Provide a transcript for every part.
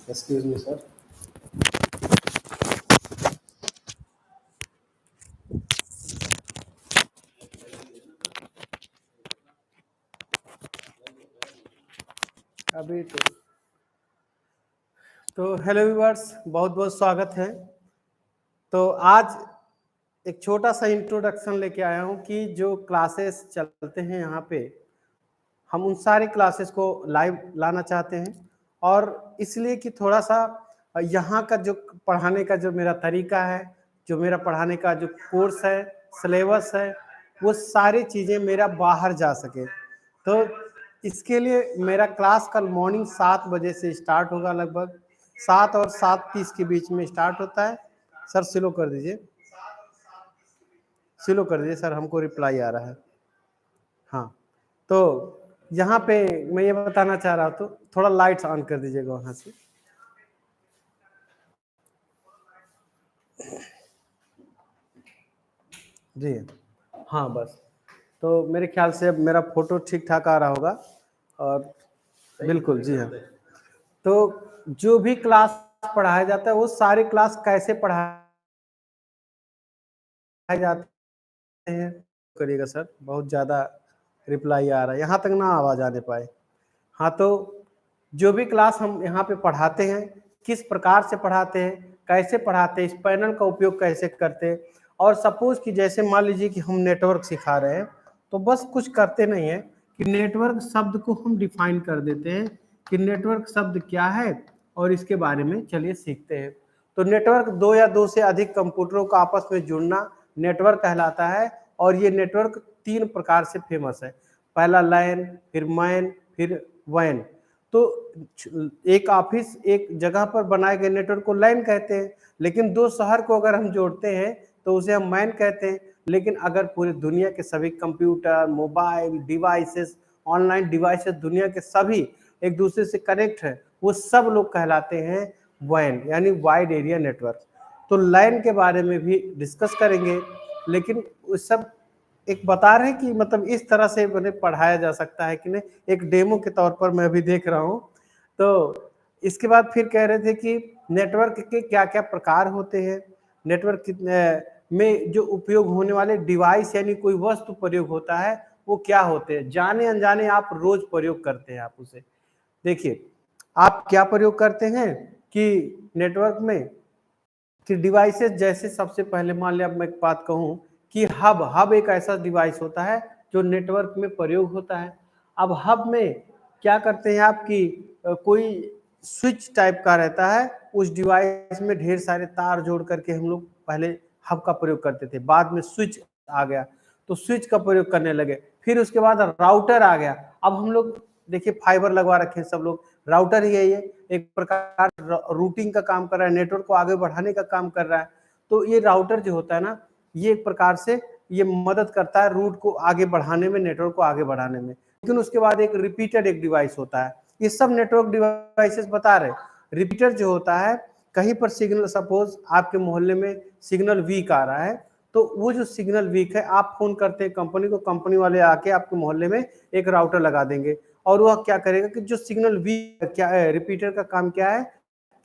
Excuse me sir. अभी तो hello viewers, बहुत बहुत स्वागत है। तो आज एक छोटा सा इंट्रोडक्शन लेके आया हूँ कि जो क्लासेस चलते हैं यहाँ पे, हम उन सारे क्लासेस को लाइव लाना चाहते हैं। और इसलिए कि थोड़ा सा यहाँ का जो पढ़ाने का जो मेरा तरीका है, जो मेरा पढ़ाने का जो कोर्स है, सिलेबस है, वो सारी चीज़ें मेरा बाहर जा सके। तो इसके लिए मेरा क्लास कल मॉर्निंग 7 बजे से स्टार्ट होगा, लगभग 7 और 7:30 के बीच में स्टार्ट होता है। सर स्लो कर दीजिए, स्लो कर दीजिए सर, हमको रिप्लाई आ रहा है। हाँ, तो यहाँ पे मैं ये बताना चाह रहा हूँ, तो थोड़ा लाइट्स ऑन कर दीजिएगा वहाँ से। जी हाँ, बस तो मेरे ख्याल से अब मेरा फोटो ठीक ठाक आ रहा होगा। और बिल्कुल जी हाँ। तो जो भी क्लास पढ़ाया जाता है वो सारे क्लास कैसे पढ़ाए जाते हैं करिएगा सर, बहुत ज़्यादा रिप्लाई आ रहा है, यहाँ तक ना आवाज़ आने पाए। हाँ, तो जो भी क्लास हम यहाँ पे पढ़ाते हैं, किस प्रकार से पढ़ाते हैं, कैसे पढ़ाते हैं, इस पैनल का उपयोग कैसे करते हैं। और सपोज कि जैसे मान लीजिए कि हम नेटवर्क सिखा रहे हैं, तो बस कुछ करते नहीं है कि नेटवर्क शब्द को हम डिफाइन कर देते हैं कि नेटवर्क शब्द क्या है, और इसके बारे में चलिए सीखते हैं। तो नेटवर्क दो या दो से अधिक कंप्यूटरों का आपस में जुड़ना नेटवर्क कहलाता है। और ये नेटवर्क 3 प्रकार से फेमस है। पहला लैन, फिर मैन, फिर वैन। तो एक ऑफिस, एक जगह पर बनाए गए नेटवर्क को लैन कहते हैं, लेकिन 2 शहर को अगर हम जोड़ते हैं तो उसे हम मैन कहते हैं। लेकिन अगर पूरी दुनिया के सभी computer, mobile devices, online devices, दुनिया के सभी एक दूसरे से कनेक्ट है, वो सब लोग कहलाते हैं वैन, यानी वाइड एरिया नेटवर्क। तो लैन के बारे में भी डिस्कस करेंगे, लेकिन उस सब एक बता रहे हैं कि मतलब इस तरह से मैंने पढ़ाया जा सकता है कि नहीं, एक डेमो के तौर पर मैं अभी देख रहा हूँ। तो इसके बाद फिर कह रहे थे कि नेटवर्क के क्या क्या प्रकार होते हैं, नेटवर्क में जो उपयोग होने वाले डिवाइस यानी कोई वस्तु प्रयोग होता है वो क्या होते हैं, जाने अनजाने आप रोज प्रयोग करते हैं। आप उसे देखिए, आप क्या प्रयोग करते हैं कि नेटवर्क में कि डिवाइसेस, जैसे सबसे पहले मान लिया मैं एक बात कहूँ कि हब एक ऐसा डिवाइस होता है जो नेटवर्क में प्रयोग होता है। अब हब में क्या करते हैं आप कि कोई स्विच टाइप का रहता है, उस डिवाइस में ढेर सारे तार जोड़ करके हम लोग पहले हब का प्रयोग करते थे, बाद में स्विच आ गया तो स्विच का प्रयोग करने लगे, फिर उसके बाद राउटर आ गया। अब हम लोग देखिए फाइबर लगवा रखे हैं सब लोग, राउटर ही है ये, एक प्रकार रूटिंग का काम कर रहा है, नेटवर्क को आगे बढ़ाने का काम कर रहा है। तो ये राउटर जो होता है ना, ये एक प्रकार से ये मदद करता है रूट को आगे बढ़ाने में, नेटवर्क को आगे बढ़ाने में। लेकिन उसके बाद एक रिपीटर एक डिवाइस होता है, ये सब नेटवर्क डिवाइसेस बता रहे। रिपीटर जो होता है, कहीं पर सिग्नल, सपोज आपके मोहल्ले में सिग्नल वीक आ रहा है, तो वो जो सिग्नल वीक है, आप फोन करते हैं कंपनी को, कंपनी वाले आके आपके मोहल्ले में एक राउटर लगा देंगे। और वह क्या करेगा कि जो सिग्नल वीक, क्या है रिपीटर का काम क्या है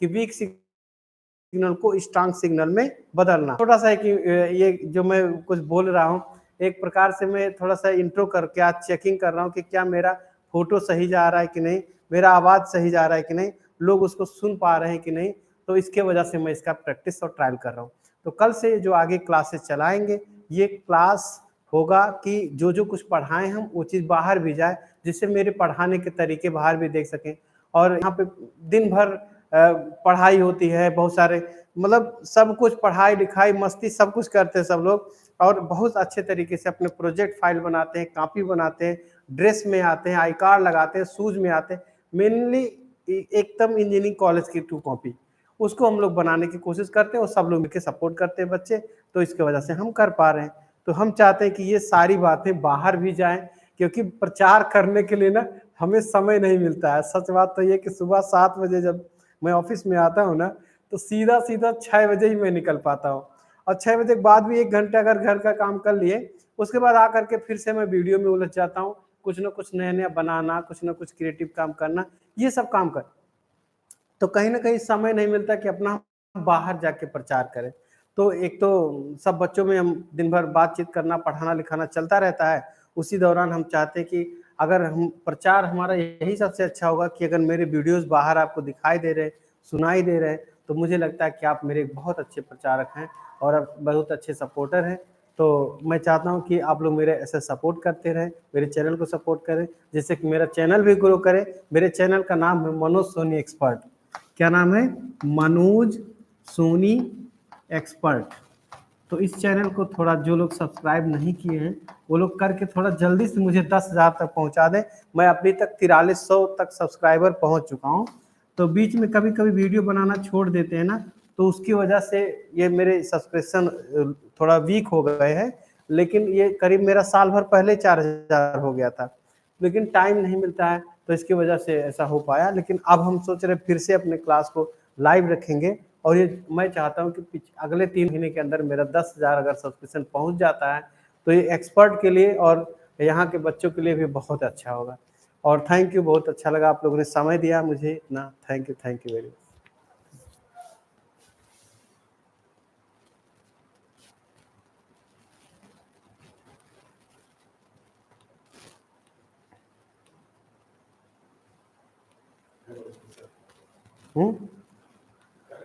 कि वीक सिग्नल को स्ट्रांग सिग्नल में बदलना। छोटा सा कि ये जो मैं कुछ बोल रहा हूँ, एक प्रकार से मैं थोड़ा सा इंट्रो करके आज चेकिंग कर रहा हूँ कि क्या मेरा फोटो सही जा रहा है कि नहीं, मेरा आवाज सही जा रहा है कि नहीं, लोग उसको सुन पा रहे हैं कि नहीं। तो इसके वजह से मैं इसका प्रैक्टिस और ट्रायल कर रहा हूँ। तो कल से जो आगे क्लासेस चलाएंगे, ये क्लास होगा कि जो जो कुछ पढ़ाएं हम वो चीज़ बाहर भी जाए, जिससे मेरे पढ़ाने के तरीके बाहर भी देख सकें। और यहाँ पे दिन भर पढ़ाई होती है, बहुत सारे मतलब सब कुछ, पढ़ाई लिखाई मस्ती सब कुछ करते हैं सब लोग, और बहुत अच्छे तरीके से अपने प्रोजेक्ट फाइल बनाते हैं, कॉपी बनाते हैं, ड्रेस में आते हैं, आई कार्ड लगाते हैं, शूज में आते हैं। मेनली एकदम इंजीनियरिंग कॉलेज की 2 कॉपी उसको हम लोग बनाने की कोशिश करते हैं, और सब लोग मिलकर सपोर्ट करते हैं बच्चे, तो इसके वजह से हम कर पा रहे हैं। तो हम चाहते हैं कि ये सारी बातें बाहर भी जाएं, क्योंकि प्रचार करने के लिए ना हमें समय नहीं मिलता है। सच बात तो ये कि सुबह 7 बजे जब मैं ऑफिस में आता हूँ ना, तो सीधा सीधा 6 बजे ही मैं निकल पाता हूँ। और 6 बजे के बाद भी 1 घंटे अगर घर का काम कर लिए, उसके बाद आकर के फिर से मैं वीडियो में उलझ जाता हूँ, कुछ ना कुछ नया-नया बनाना, कुछ ना कुछ क्रिएटिव काम करना, ये सब काम कर तो कहीं न कहीं समय नहीं मिलता कि अपना बाहर जाके प्रचार करें। तो एक तो सब बच्चों में हम दिन भर बातचीत करना, पढ़ाना-लिखाना चलता रहता है। उसी दौरान हम चाहते हैं कि अगर हम प्रचार हमारा यही सबसे अच्छा होगा कि अगर मेरे वीडियोज़ बाहर आपको दिखाई दे रहे हैं, सुनाई दे रहे हैं, तो मुझे लगता है कि आप मेरे एक बहुत अच्छे प्रचारक हैं और आप बहुत अच्छे सपोर्टर हैं। तो मैं चाहता हूँ कि आप लोग मेरे ऐसे सपोर्ट करते रहें, मेरे चैनल को सपोर्ट करें, जिससे कि मेरा चैनल भी ग्रो करे। मेरे चैनल का नाम है मनोज सोनी एक्सपर्ट। क्या नाम है? मनोज सोनी एक्सपर्ट। तो इस चैनल को थोड़ा जो लोग सब्सक्राइब नहीं किए हैं, वो लोग करके थोड़ा जल्दी से मुझे 10,000 तक पहुंचा दें। मैं अभी तक 4300 तक सब्सक्राइबर पहुंच चुका हूं। तो बीच में कभी-कभी वीडियो बनाना छोड़ देते हैं ना, तो उसकी वजह से ये मेरे सब्सक्रिप्शन थोड़ा वीक हो गए हैं। लेकिन ये करीब मेरा साल भर पहले 4000 हो गया था। लेकिन टाइम नहीं मिलता है, तो इसकी वजह से ऐसा हो पाया। लेकिन अब हम सोच रहे हैं फिर से अपने क्लास को लाइव रखेंगे और ये मैं चाहता हूँ कि अगले 3 महीने के अंदर मेरा 10,000 अगर सब्सक्रिप्शन पहुँच जाता है, तो ये एक्सपर्ट के लिए और यहाँ के बच्चों के लिए भी बहुत अच्छा होगा। और थैंक यू, बहुत अच्छा लगा आप लोगों ने समय दिया मुझे इतना। Thank you very much. Hmm?